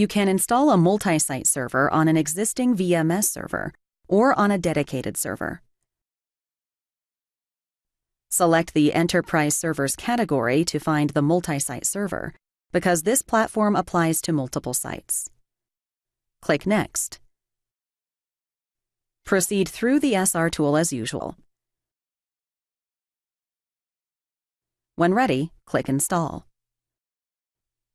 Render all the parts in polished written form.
You can install a multi-site server on an existing VMS server or on a dedicated server. Select the Enterprise Servers category to find the multi-site server, because this platform applies to multiple sites. Click Next. Proceed through the SR tool as usual. When ready, click Install.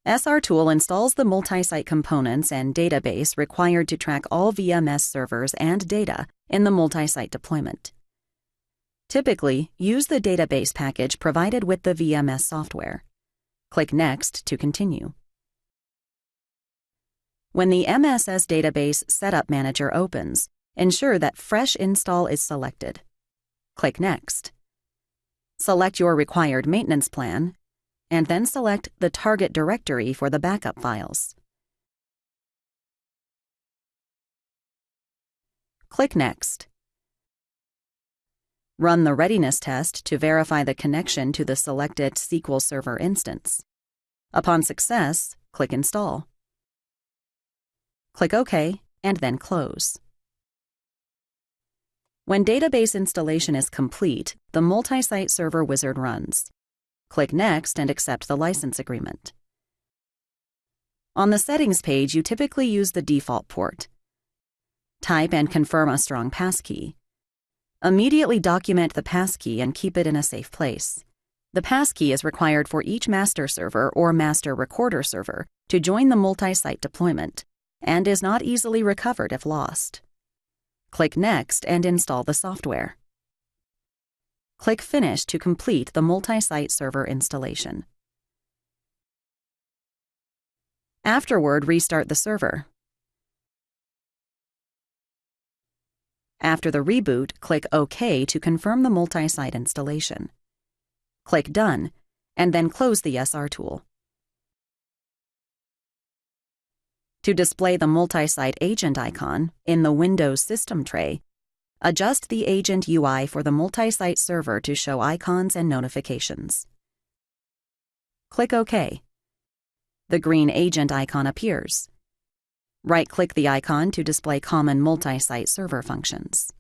SR tool installs the multi-site components and database required to track all VMS servers and data in the multi-site deployment. Typically, use the database package provided with the VMS software. Click Next to continue. When the MSS Database Setup Manager opens, ensure that Fresh Install is selected. Click Next. Select your required maintenance plan, and then select the target directory for the backup files. Click Next. Run the readiness test to verify the connection to the selected SQL Server instance. Upon success, click Install. Click OK, and then Close. When database installation is complete, the multi-site server wizard runs. Click Next and accept the license agreement. On the settings page, you typically use the default port. Type and confirm a strong passkey. Immediately document the passkey and keep it in a safe place. The passkey is required for each master server or master recorder server to join the multi-site deployment and is not easily recovered if lost. Click Next and install the software. Click Finish to complete the multi-site server installation. Afterward, restart the server. After the reboot, click OK to confirm the multi-site installation. Click Done, and then close the SR tool. To display the multi-site agent icon in the Windows System tray, adjust the agent UI for the multi-site server to show icons and notifications. Click OK. The green agent icon appears. Right-click the icon to display common multi-site server functions.